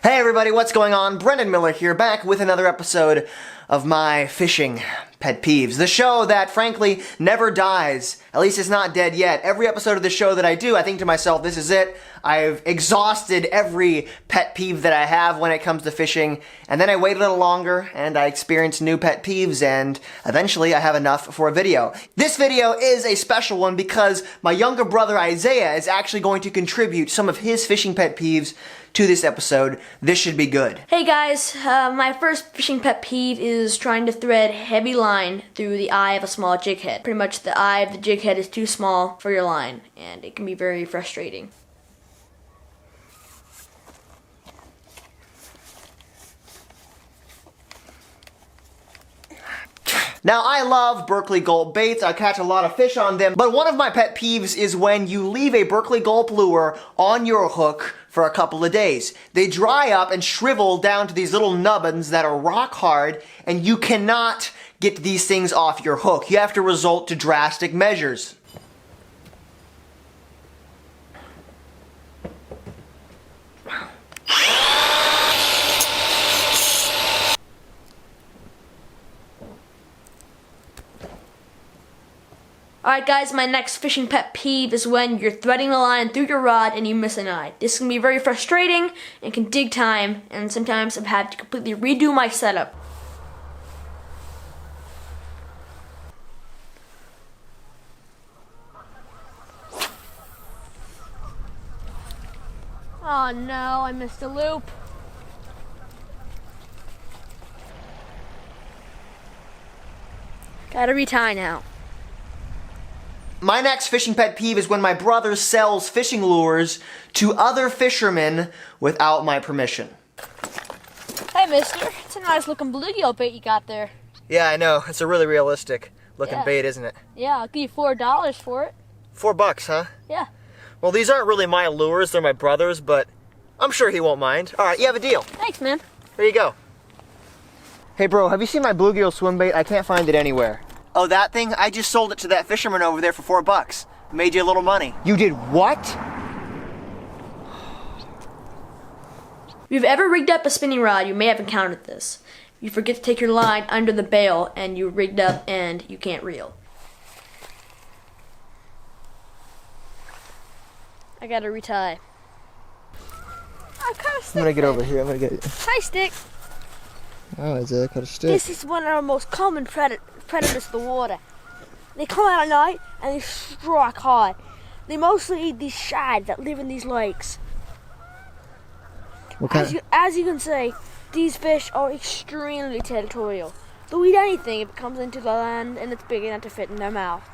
Hey everybody, what's going on? Brendan Miller here, back with another episode of my Fishing Pet Peeves. The show that, frankly, never dies. At least it's not dead yet. Every episode of the show that I do, I think to myself, this is it. I've exhausted every pet peeve that I have when it comes to fishing, and then I wait a little longer, and I experience new pet peeves, and eventually I have enough for a video. This video is a special one because my younger brother Isaiah is actually going to contribute some of his fishing pet peeves to this episode. This should be good. Hey guys, my first fishing pet peeve is trying to thread heavy line through the eye of a small jig head. Pretty much the eye of the jig head is too small for your line, and it can be very frustrating. Now, I love Berkley Gulp baits. I catch a lot of fish on them, but one of my pet peeves is when you leave a Berkley Gulp lure on your hook for a couple of days. They dry up and shrivel down to these little nubbins that are rock hard, and you cannot get these things off your hook. You have to resort to drastic measures. Alright guys, my next fishing pet peeve is when you're threading the line through your rod and you miss an eye. This can be very frustrating and can dig time, and sometimes I've had to completely redo my setup. Oh no, I missed a loop. Gotta retie now. My next fishing pet peeve is when my brother sells fishing lures to other fishermen without my permission. Hey mister, it's a nice looking bluegill bait you got there. Yeah, I know. It's a really realistic looking bait, isn't it? Yeah, I'll give you $4 for it. $4, huh? Yeah. Well, these aren't really my lures, they're my brother's, but I'm sure he won't mind. Alright, you have a deal. Thanks, man. There you go. Hey bro, have you seen my bluegill swim bait? I can't find it anywhere. Oh, that thing? I just sold it to that fisherman over there for $4. Made you a little money. You did what? If you've ever rigged up a spinning rod, you may have encountered this. You forget to take your line under the bail and you rigged up and you can't reel. I gotta retie. I caught a stick. I'm gonna get over here. I'm gonna get it. Hi, stick. Oh, is it? I caught a stick. This is one of our most common predators of the water. They come out at night and they strike hard. They mostly eat these shad that live in these lakes. What kind? As you can see, these fish are extremely territorial. They'll eat anything if it comes into the land and it's big enough to fit in their mouth.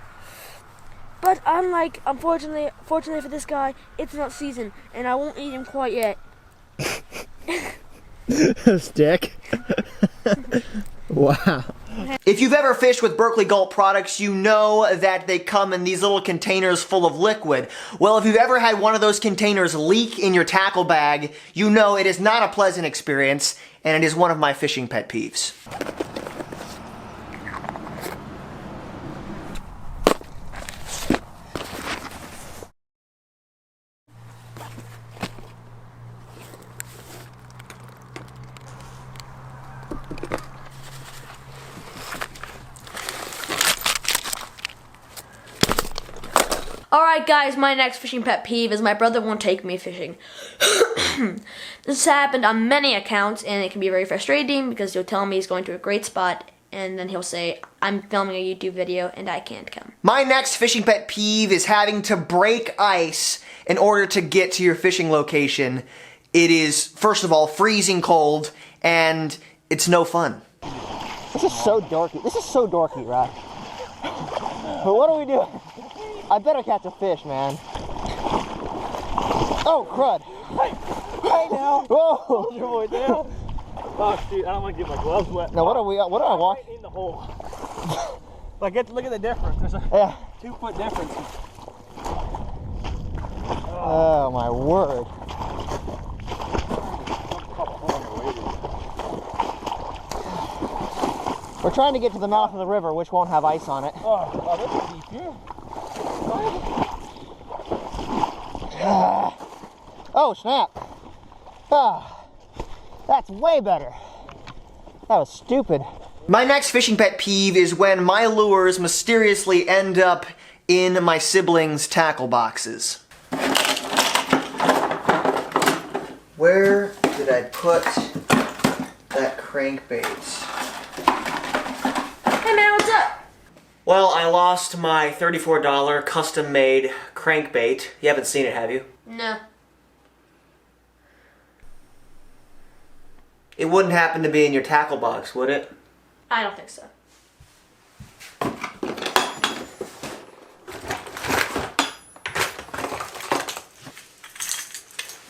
But unfortunately for this guy, it's not season, and I won't eat him quite yet. Stick. Wow. If you've ever fished with Berkley Gulp products, you know that they come in these little containers full of liquid. Well, if you've ever had one of those containers leak in your tackle bag, you know it is not a pleasant experience, and it is one of my fishing pet peeves. Alright guys, my next fishing pet peeve is my brother won't take me fishing. This has happened on many accounts and it can be very frustrating because he'll tell me he's going to a great spot and then he'll say, I'm filming a YouTube video and I can't come. My next fishing pet peeve is having to break ice in order to get to your fishing location. It is, first of all, freezing cold and it's no fun. This is so dorky. This is so dorky, right? But what are we doing? I better catch a fish, man. Oh, crud. Hey, now. Whoa. Your boy Dale. Oh, shoot. I don't want to get my gloves wet. Now, what do I walk? In the hole. Like, look at the difference. There's a 2-foot difference. Oh, my word. We're trying to get to the mouth of the river, which won't have ice on it. Oh, this is deep here. Oh, snap. Ah. That's way better. That was stupid. My next fishing pet peeve is when my lures mysteriously end up in my siblings' tackle boxes. Where did I put that crankbait? Hey man, what's up? Well, I lost my $34 custom-made crankbait. You haven't seen it, have you? No. It wouldn't happen to be in your tackle box, would it? I don't think so.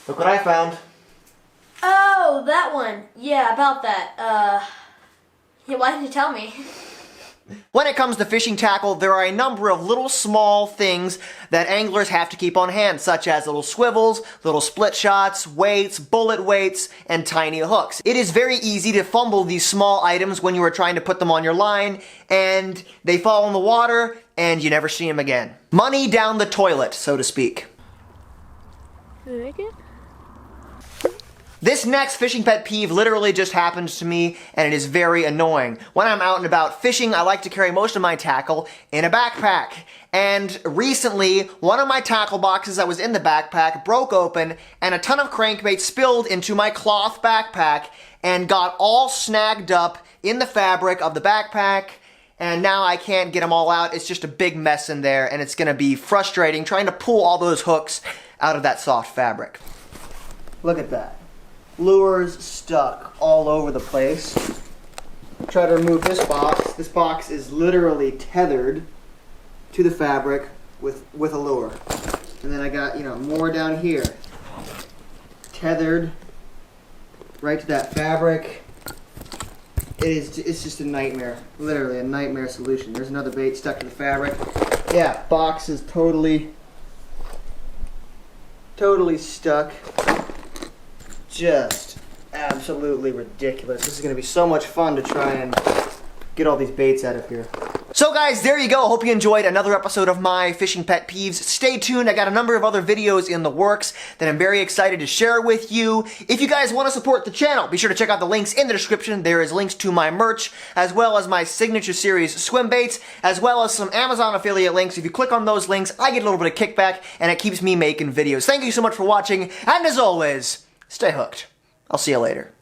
Look what I found. Oh, that one. Yeah, about that. Yeah, why didn't you tell me? When it comes to fishing tackle, there are a number of little small things that anglers have to keep on hand, such as little swivels, little split shots, weights, bullet weights, and tiny hooks. It is very easy to fumble these small items when you are trying to put them on your line, and they fall in the water, and you never see them again. Money down the toilet, so to speak. Did you make it? This next fishing pet peeve literally just happened to me, and it is very annoying. When I'm out and about fishing, I like to carry most of my tackle in a backpack. And recently, one of my tackle boxes that was in the backpack broke open, and a ton of crankbait spilled into my cloth backpack and got all snagged up in the fabric of the backpack. And now I can't get them all out. It's just a big mess in there, and it's gonna be frustrating trying to pull all those hooks out of that soft fabric. Look at that. Lures stuck all over the place. Try to remove this box. This box is literally tethered to the fabric with a lure. And then I got, more down here. Tethered right to that fabric. It's just a nightmare. Literally a nightmare solution. There's another bait stuck to the fabric. Yeah, box is totally stuck. Just absolutely ridiculous. This is going to be so much fun to try and get all these baits out of here. So guys, there you go. Hope you enjoyed another episode of my Fishing Pet Peeves. Stay tuned. I got a number of other videos in the works that I'm very excited to share with you. If you guys want to support the channel, be sure to check out the links in the description. There is links to my merch, as well as my signature series swim baits, as well as some Amazon affiliate links. If you click on those links, I get a little bit of kickback, and it keeps me making videos. Thank you so much for watching, and as always, stay hooked. I'll see you later.